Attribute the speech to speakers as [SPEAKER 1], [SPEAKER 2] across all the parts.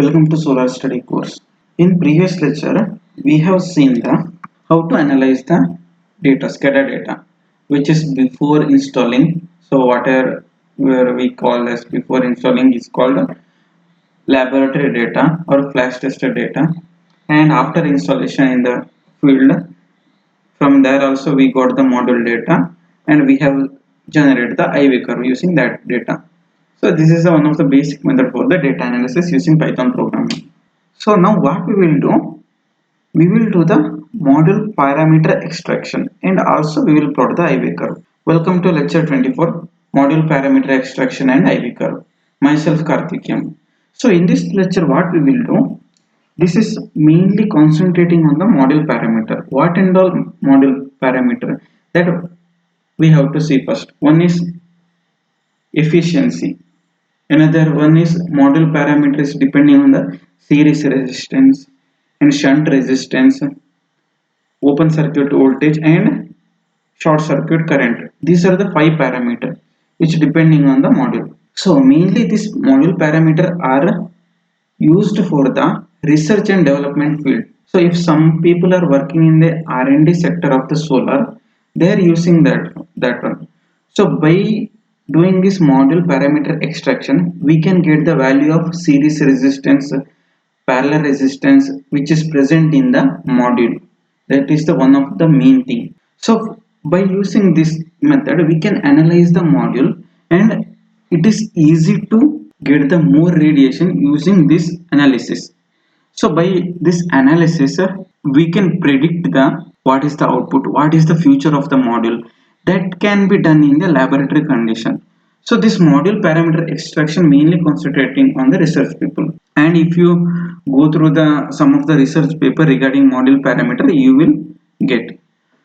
[SPEAKER 1] Welcome to Solar Study course. In previous lecture, we have seen the how to analyze the data, SCADA data, which is before installing. So whatever where we call as before installing is called laboratory data or flash tested data, and after installation in the field, from there also we got the module data, and we have generated the IV curve using that data. So this is one of the basic method for the data analysis using Python programming. So now what we will do, we will do the module parameter extraction and also we will plot the IV curve. Welcome to lecture 24, module parameter extraction and IV curve. Myself Karthikeyan. So in this lecture what we will do, this is mainly concentrating on the module parameter. What and all module parameter that we have to see first. One is efficiency. Another one is module parameters depending on the series resistance and shunt resistance, open circuit voltage and short circuit current. These are the five parameters which depending on the module. So mainly this module parameter are used for the research and development field. So if some people are working in the R&D sector of the solar, they are using that one. So by doing this module parameter extraction, we can get the value of series resistance, parallel resistance which is present in the module. That is the one of the main thing. So by using this method we can analyze the module, and it is easy to get the more radiation using this analysis. So by this analysis we can predict the what is the output, what is the future of the module. That can be done in the laboratory condition. So this module parameter extraction mainly concentrating on the research people, and if you go through the some of the research paper regarding module parameter you will get.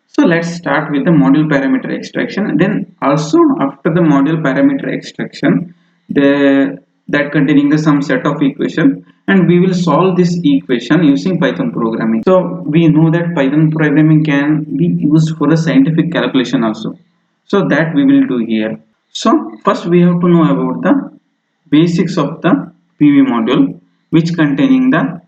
[SPEAKER 1] So let's start with the module parameter extraction. Then also after the module parameter extraction, the that containing the some set of equation, and we will solve this equation using Python programming. So we know that Python programming can be used for the scientific calculation also. So that we will do here. So first we have to know about the basics of the PV module, which containing the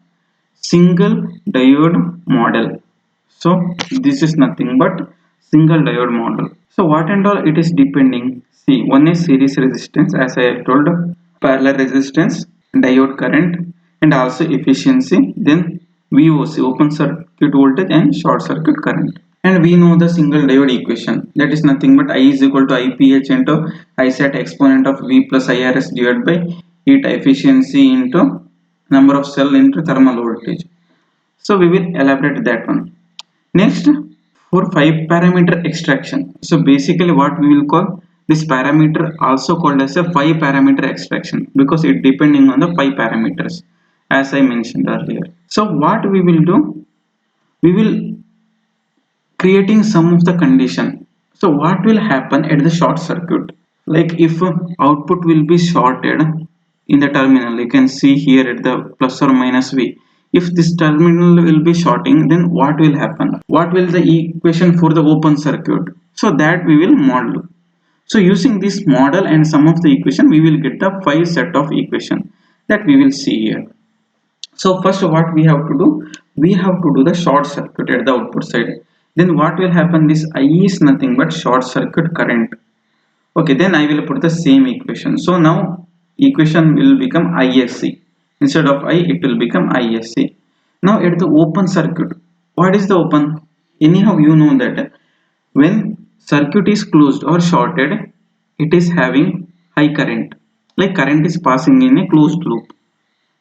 [SPEAKER 1] single diode model. So this is nothing but single diode model. So what and all it is depending. See, one is series resistance as I have told, parallel resistance, diode current, and also efficiency. Then VOC, open circuit voltage, and short circuit current. And we know the single diode equation, that is nothing but I is equal to IPH into ISAT exponent of V plus IRS divided by heat efficiency into number of cell into thermal voltage. So we will elaborate that one. Next, for 5 parameter extraction. So basically what we will call this parameter also called as a 5 parameter extraction, because it depending on the 5 parameters as I mentioned earlier. So what we will do, we will creating some of the condition. So what will happen at the short circuit? Like if output will be shorted in the terminal, you can see here at the plus or minus V. If this terminal will be shorting, then what will happen? What will the equation for the open circuit? So that we will model. So using this model and some of the equation, we will get the 5 set of equation that we will see here. So first what we have to do, we have to do the short circuit at the output side. Then what will happen, this I is nothing but short circuit current. Okay, then I will put the same equation. So now equation will become ISC. Instead of I, it will become ISC. Now at the open circuit, what is the open? Anyhow you know that when circuit is closed or shorted, it is having high current. Like current is passing in a closed loop.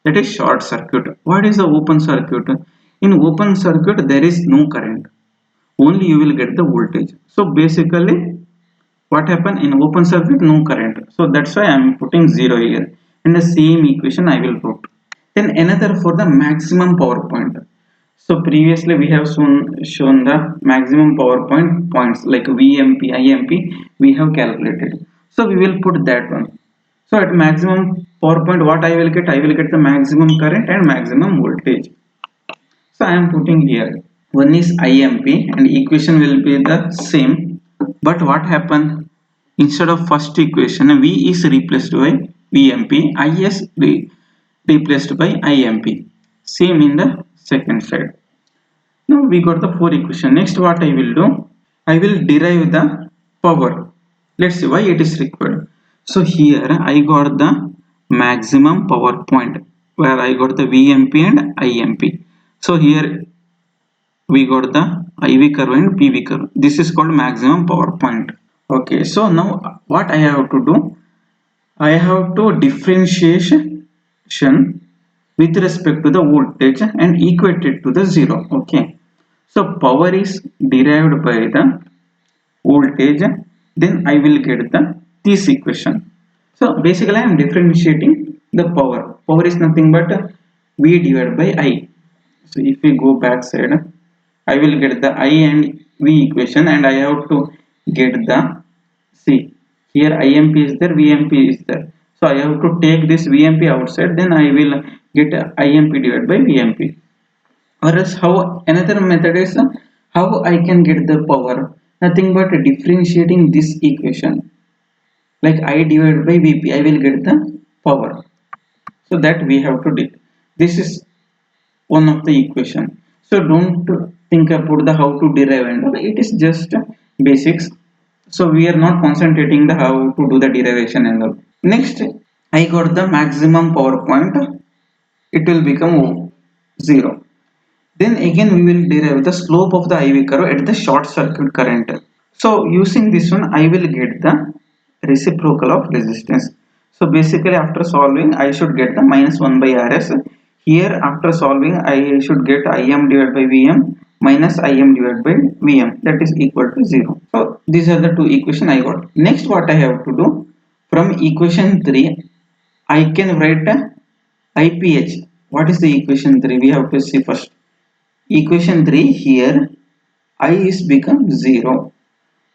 [SPEAKER 1] That is short circuit. What is the open circuit? In open circuit there is no current. Only you will get the voltage. So basically what happen in open circuit, no current. So that's why I am putting 0 here. And the same equation I will put. Then another for the maximum power point. So previously we have shown the maximum power point points like VMP, IMP we have calculated. So we will put that one. So at maximum power point what I will get? I will get the maximum current and maximum voltage. So I am putting here. One is IMP and equation will be the same. But what happened? Instead of first equation V is replaced by VMP, replaced by IMP. Same in the second side. Now we got the 4 equation. Next what I will do, I will derive the power. Let's see why it is required. So here I got the maximum power point where I got the VMP and IMP. So here we got the IV curve and PV curve. This is called maximum power point. Okay, so now what I have to do, I have to differentiation with respect to the voltage and equate it to the zero. Okay, so power is derived by the voltage, then I will get the this equation. So basically I am differentiating the power. Power is nothing but V divided by I. So if we go back side, I will get the I and V equation, and I have to get the, see here IMP is there, VMP is there. So I have to take this VMP outside, then I will get IMP divided by VMP. Or else how, another method is how I can get the power, nothing but differentiating this equation, like I divided by VP, I will get the power. So that we have to do. This is one of the equation. So don't think about the how to derive and all. It is just basics. So we are not concentrating the how to do the derivation and all. Next I got the maximum power point, it will become 0. Then again we will derive the slope of the IV curve at the short circuit current. So using this one I will get the reciprocal of resistance. So basically after solving I should get the minus 1 by Rs. Here after solving I should get Im divided by Vm minus Im divided by Vm, that is equal to 0. So these are the two equation I got. Next what I have to do, from equation 3 I can write IPH. What is the equation 3? We have to see first. Equation 3 here I is become 0.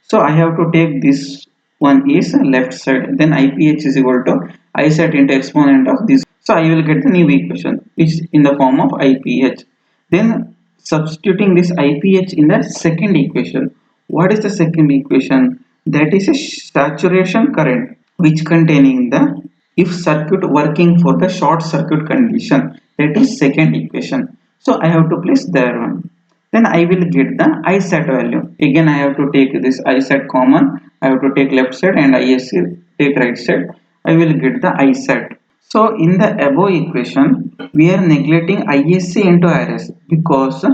[SPEAKER 1] So I have to take this one is left side, then IPH is equal to I set into exponent of this. So I will get the new equation which is in the form of IPH. Then substituting this IPH in the second equation. What is the second equation? That is a saturation current which containing the if circuit working for the short circuit condition, that is second equation. So I have to place there one. Then I will get the I set value. Again I have to take this I set common, I have to take left side, and ISC take right side. I will get the I set. So in the above equation we are neglecting ISC into RS because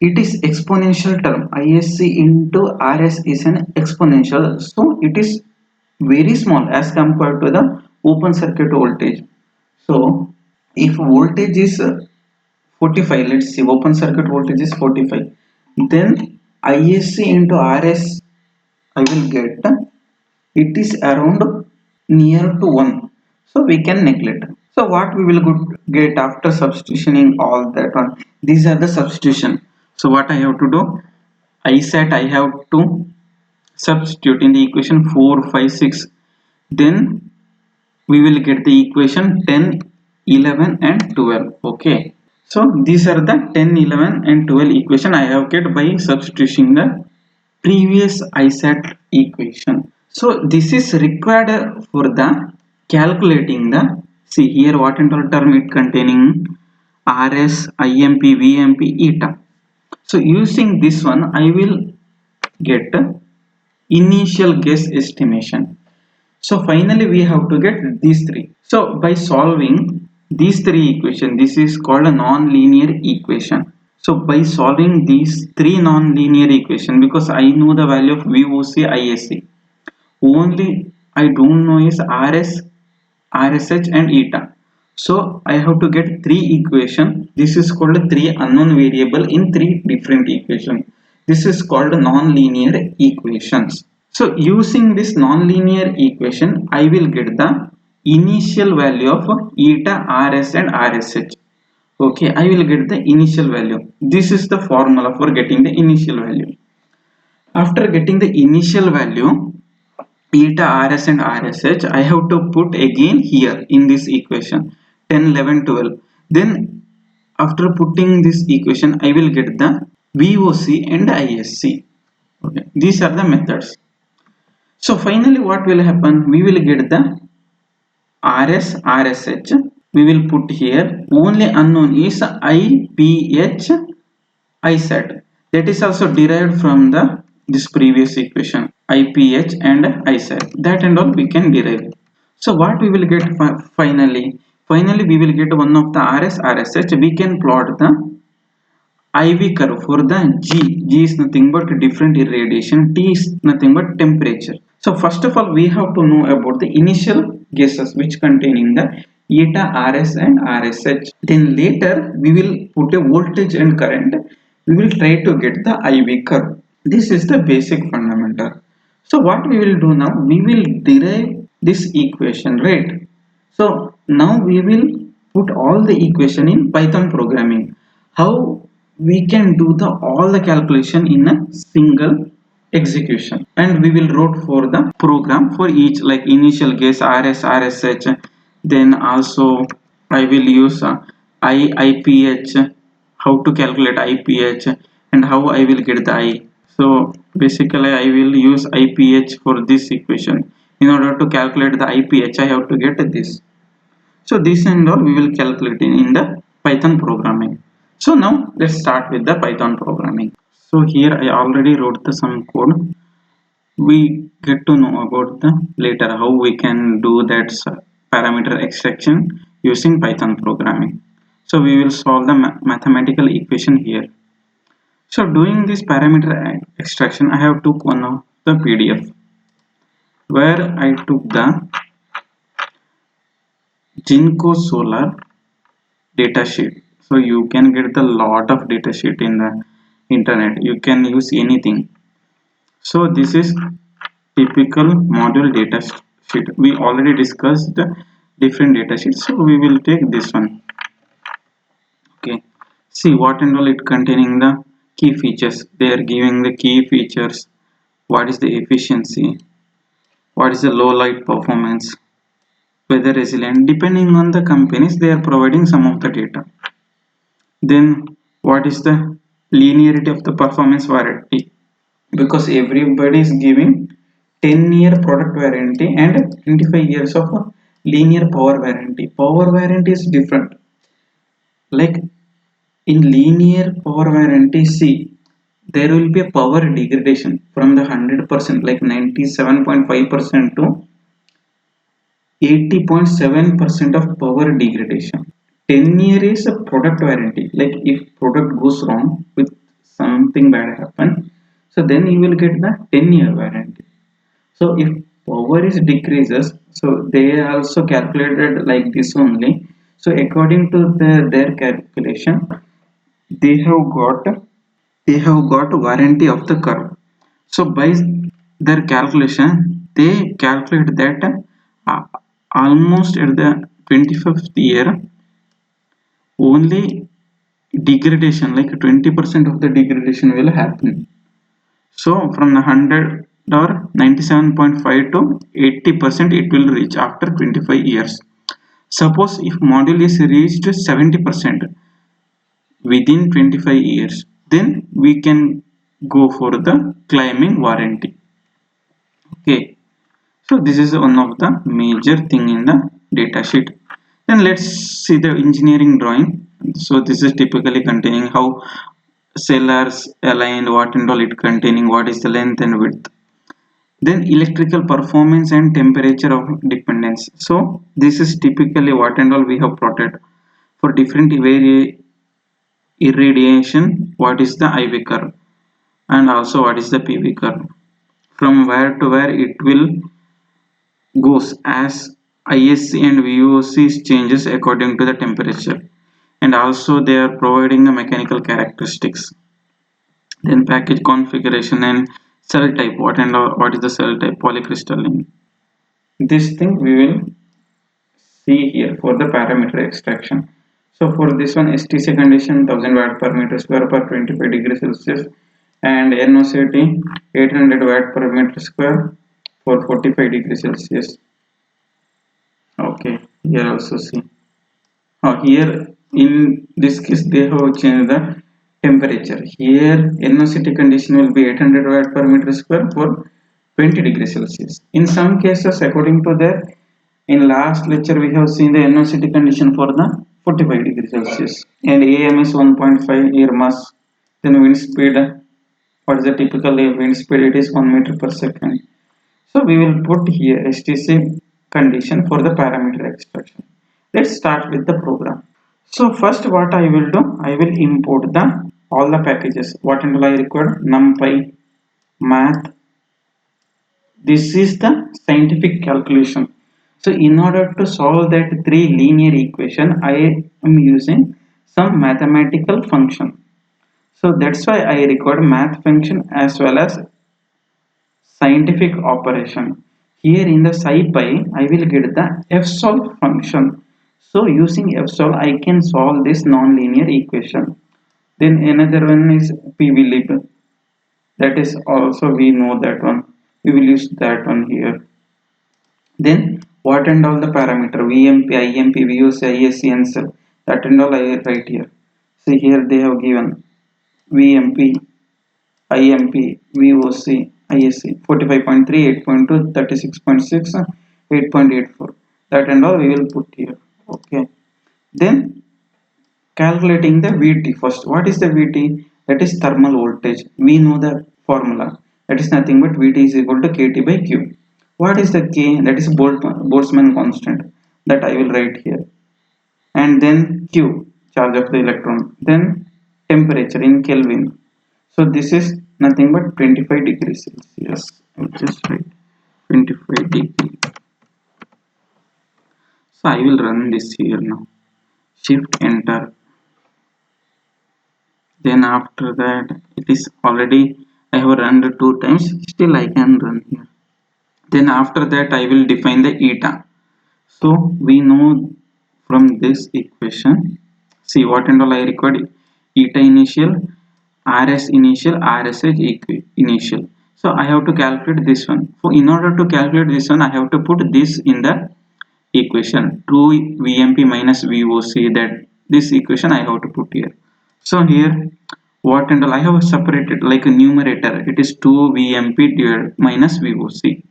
[SPEAKER 1] it is exponential term. ISC into RS is an exponential, so it is very small as compared to the open circuit voltage. So if voltage is 45, let's see, open circuit voltage is 45, then ISC into RS I will get it is around near to 1, so we can neglect. So what we will get after substituting all that one, these are the substitution. So what I have to do, I set I have to substitute in the equation 4 5 6, then we will get the equation 10 11 and 12. Okay, so these are the 10 11 and 12 equation I have get by substituting the previous ISAT equation. So this is required for the calculating the, see here what and all term it containing RS IMP VMP eta. So using this one I will get initial guess estimation. So finally we have to get these three. So by solving these three equations, this is called a non-linear equation. So by solving these three non-linear equation, because I know the value of VOC ISC, only I don't know is RS RSH and eta. So I have to get three equation. This is called three unknown variable in three different equation. This is called non-linear equations. So using this non-linear equation I will get the initial value of eta RS and RSH. Okay, I will get the initial value. This is the formula for getting the initial value. After getting the initial value eta RS and RSH, I have to put again here in this equation 10 11 12. Then after putting this equation I will get the VOC and ISC. Okay, these are the methods. So finally what will happen, we will get the RS RSH we will put here only unknown is IPH ISAT. That is also derived from the this previous equation IPH and ISAT. That and all we can derive. So what we will get finally? Finally we will get one of the RS RSH. We can plot the IV curve for the G. G is nothing but different irradiation. T is nothing but temperature. So first of all, we have to know about the initial gases which containing the eta, RS and RSH. Then later we will put a voltage and current. We will try to get the IV curve. This is the basic fundamental. So what we will do now? We will derive this equation, right? So now we will put all the equation in Python programming. How we can do the all the calculation in a single execution, and we will wrote for the program for each like initial guess RS RSH. Then also I will use IPH, how to calculate IPH and how I will get the I. So basically I will use IPH for this equation. In order to calculate the IPH I have to get this. So this and all we will calculate in the Python programming. So now let's start with the Python programming. So here I already wrote the some code. We get to know about the later how we can do that parameter extraction using Python programming. So we will solve the mathematical equation here. So doing this parameter extraction, I have took one of the PDF where I took the Jinko Solar datasheet. So you can get the lot of datasheet in the internet. You can use anything. So this is typical module data sheet. We already discussed the different data sheets. So we will take this one. Okay. See what and all it containing the key features. They are giving the key features. What is the efficiency? What is the low light performance? Weather resilient. Depending on the companies, they are providing some of the data. Then what is the linearity of the performance warranty? Because everybody is giving 10-year product warranty and 25 years of linear power warranty. Power warranty is different. Like in linear power warranty, see, there will be a power degradation from the 100% like 97.5% to 80.7% of power degradation. 10-year is a product warranty. Like if product goes wrong with something bad happen, so then you will get the 10-year warranty. So if power is decreases, so they also calculated like this only. So according to their calculation, they have got warranty of the curve. So by their calculation, they calculate that uh, almost at the 25th year only degradation like 20% of the degradation will happen. So from the 100 or 97.5 to 80% it will reach after 25 years. Suppose if module is reached 70% within 25 years, then we can go for the claiming warranty. Okay, so this is one of the major thing in the data sheet. Then let's see the engineering drawing. So this is typically containing how cellars aligned, what and all it containing, what is the length and width. Then electrical performance and temperature of dependence. So this is typically what and all we have plotted for different irradiation. What is the IV curve and also what is the PV curve. From where to where it will goes as ISC and VOC changes according to the temperature, and also they are providing the mechanical characteristics. Then package configuration and cell type. What is the cell type? Polycrystalline. This thing we will see here for the parameter extraction. So for this one, STC condition 1000 watt per meter square per 25 degrees Celsius, and NOCT 800 watt per meter square for 45 degrees Celsius. Okay, here also see. Here in this case they have changed the temperature. Here NOCT condition will be 800 watt per meter square for 20 degrees Celsius. In some cases, according to their In last lecture we have seen the NOCT condition for the 45 degrees Celsius and AMS 1.5 air mass. Then wind speed, what is the typical wind speed? It is 1 meter per second. So we will put here HTC condition for the parameter extraction. Let's start with the program. So first what I will do, I will import the all the packages. What and all I require? NumPy, math. This is the scientific calculation. So in order to solve that three linear equation, I am using some mathematical function. So that's why I require math function as well as scientific operation. Here in the SciPy, I will get the fsolve function. So using fsolve, I can solve this nonlinear equation. Then another one is pvlib. That is also we know that one. We will use that one here. Then what and all the parameter VMP, IMP, VOC, ISC, and cell. That and all I write here. See here they have given VMP, IMP, VOC, ISC 45.3, 8.2, 36.6, 8.84. That and all we will put here. Okay. Then calculating the VT first. What is the VT? That is thermal voltage. We know the formula. That is nothing but VT is equal to KT by Q. What is the K? That is Boltzmann constant. That I will write here. And then Q, charge of the electron. Then temperature in Kelvin. So this is nothing but 25 degrees Celsius. I will just write 25 degrees. So I will run this here now. Shift enter. Then after that it is already I have run the 2 times, still I can run here. Then after that I will define the eta. So we know from this equation, see what and all I required: eta initial, rs initial, rsh initial. So I have to calculate this one. So in order to calculate this one, I have to put this in the equation 2 vmp minus voc. That this equation I have to put here. So here what and all I have separated like a numerator. It is 2 vmp divided minus voc.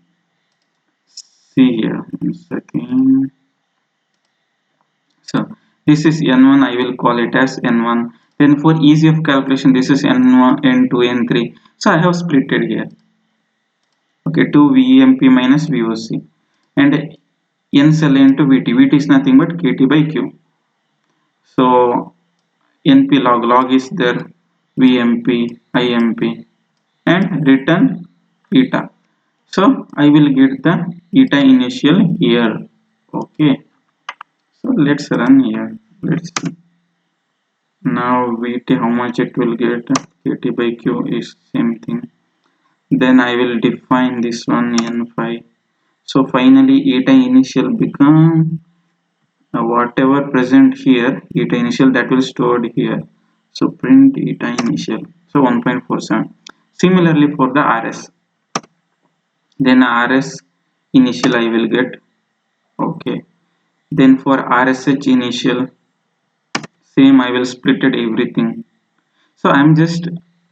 [SPEAKER 1] See here, 1 second. So this is n1, I will call it as n1. Then for ease of calculation, this is n1, n2, n3. So I have split it here. Okay, 2 vmp minus voc and n cell into vt. Vt is nothing but kt by q. So np log is there, vmp, imp, and return eta. So I will get the eta initial here. Okay. So let's run here. Let's see. Now VT how much it will get. KT by Q is same thing. Then I will define this one N5. So finally eta initial become whatever present here, eta initial that will stored here. So print eta initial. So 1.47. Similarly for the RS. Then RS initial I will get. Okay. Then for RSH initial, same I will split it everything. So I'm just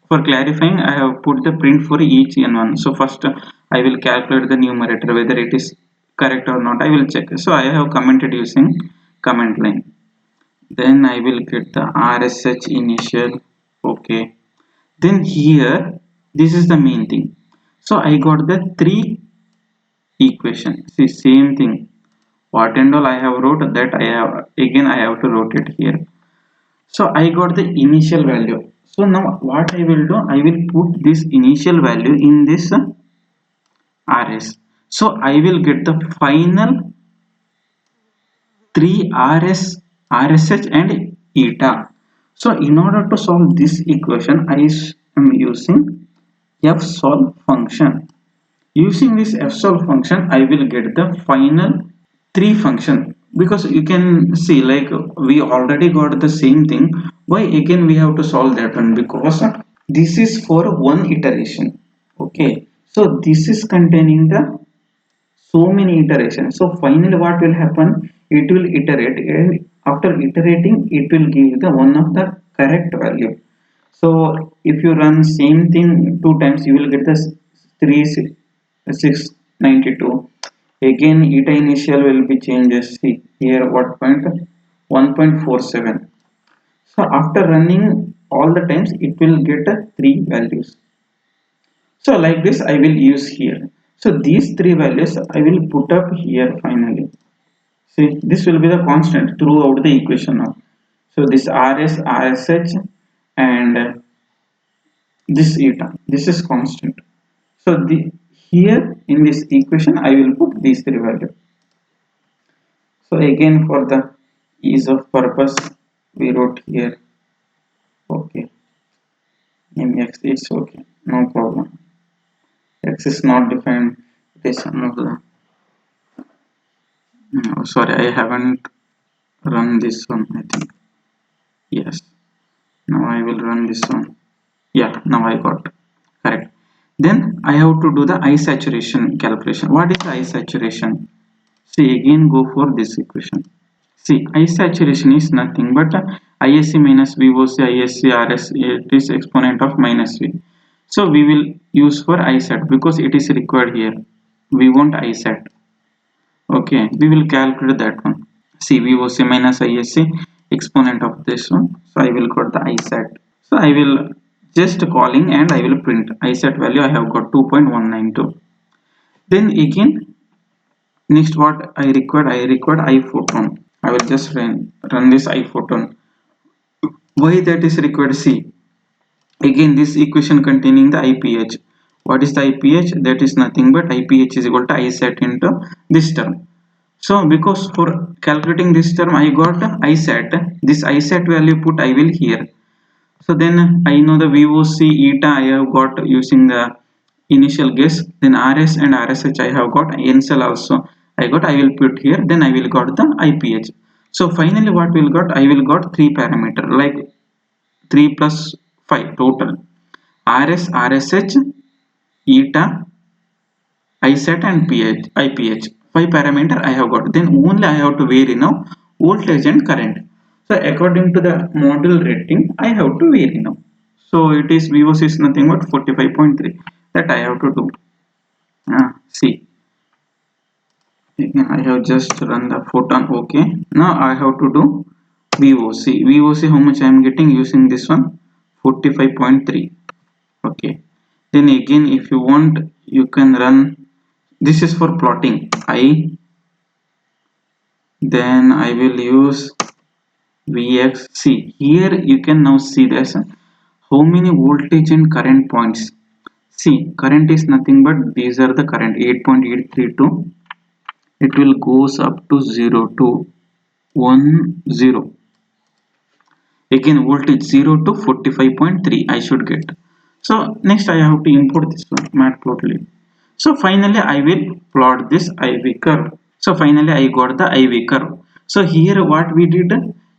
[SPEAKER 1] for clarifying, I have put the print for each n1. So first I will calculate the numerator whether it is correct or not. I will check. So I have commented using comment line. Then I will get the RSH initial. Okay. Then here this is the main thing. So I got the three equation. See same thing. What and all I have wrote that I have again I have to wrote it here. So I got the initial value. So now what I will do, I will put this initial value in this RS. So I will get the final 3 RS, RSH and eta. So in order to solve this equation, I am using fsolve function. Using this fsolve function, I will get the final 3 function, because you can see like we already got the same thing. Why again we have to solve that one? Because this is for one iteration. Okay, so this is containing the so many iterations. So finally what will happen, it will iterate, and after iterating it will give the one of the correct value. So if you run same thing 2 times, you will get the 3692. Again, eta initial will be changes. See here what point 1.47. So after running all the times, it will get a three values. So like this, I will use here. So these three values I will put up here finally. See, this will be the constant throughout the equation now. So this RS, RSH, and this eta, this is constant. So the here in this equation, I will put these three values. So again, for the ease of purpose, we wrote here. Okay, mx is okay, no problem. X is not defined. It is some of the. No, sorry, I haven't run this one. I think yes. Now I will run this one. Yeah, now I got correct. Then I have to do the eye saturation calculation. What is the eye saturation? See again, go for this equation. See, eye saturation is nothing but ISC minus VOC ISC RS, it is exponent of minus V. So we will use for ISAT because it is required here. We want ISAT. Okay, we will calculate that one. See, VOC minus ISC exponent of this one. So I will got the ISAT. So I will just calling and I will print ISAT value. I have got 2.192. Then again, next what I required iPhoton. I will just run this iPhoton. Why that is required? See again this equation containing the IPH. What is the IPH? That is nothing but IPH is equal to ISAT into this term. So because for calculating this term I got ISAT. This ISAT value put I will here. So then I know the VOC eta I have got using the initial guess. Then RS and RSH I have got NCL also. I will put here. Then I will got the IPH. So finally what will got? I will got three parameter like 3 plus 5 total. RS, RSH, eta, ISAT and IPH. 5 parameter I have got. Then only I have to vary now voltage and current. So according to the module rating, I have to vary now. So it is VOC is nothing but 45.3 that I have to do. See, I have just run the photon. Okay, now I have to do VOC. VOC how much I am getting using this one 45.3. Okay, then again if you want you can run. This is for plotting. Then I will use Vx. See here you can now see this how many voltage and current points. See current is nothing but these are the current 8.832. It will goes up to 0 to 10. Again voltage 0 to 45.3 I should get. So next I have to import this one matplotlib. So finally I will plot this IV curve. So finally I got the IV curve. So here what we did,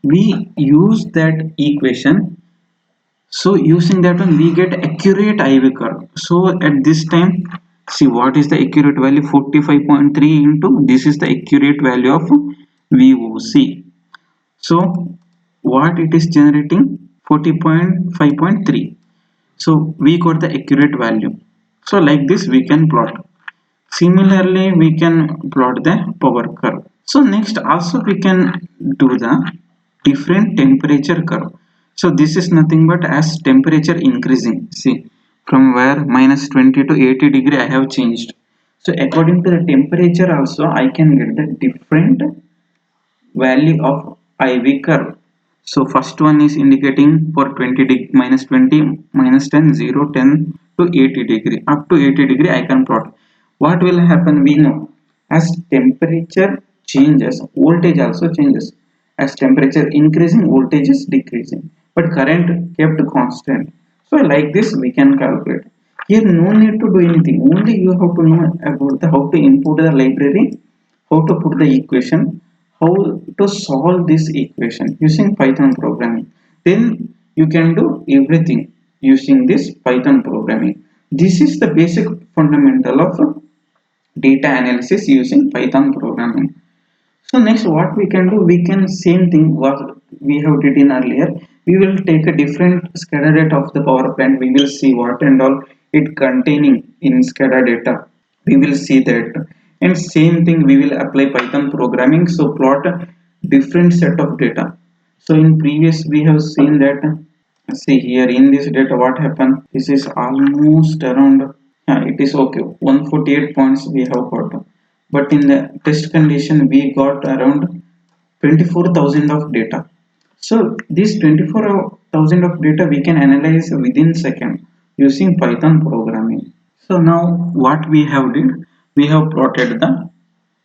[SPEAKER 1] we use that equation. So using that one we get accurate IV curve. So at this time, see what is the accurate value? 45.3 into this is the accurate value of VOC. So what it is generating? 40.5.3. So we got the accurate value. So like this we can plot. Similarly we can plot the power curve. So next also we can do the different temperature curve. So this is nothing but as temperature increasing. See from where minus 20 to 80 degree I have changed. So according to the temperature also I can get the different value of IV curve. So first one is indicating for 20 degree minus 20 minus 10 0 10 to 80 degree up to 80 degree I can plot. What will happen? We know as temperature changes voltage also changes. As temperature increasing voltage is decreasing but current kept constant. So like this we can calculate. Here no need to do anything, only you have to know about the how to input the library, how to put the equation, how to solve this equation using Python programming. Then you can do everything using this Python programming. This is the basic fundamental of data analysis using Python programming. So next what we can do, we can same thing what we have did in earlier. We will take a different SCADA data of the power plant. We will see what and all it containing in SCADA data. We will see that And same thing we will apply Python programming. So plot a different set of data. So in previous we have seen that, see here in this data what happened. This is almost around, yeah, it is okay. 148 points we have got. But in the test condition we got around 24,000 of data. So this 24,000 of data we can analyze within second using Python programming. So now what we have did, we have plotted the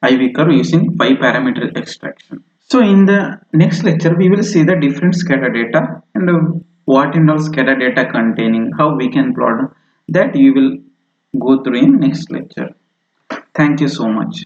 [SPEAKER 1] IV curve using pi parameter extraction. So in the next lecture we will see the different scatter data and what and all scatter data containing, how we can plot that you will go through in next lecture. Thank you so much.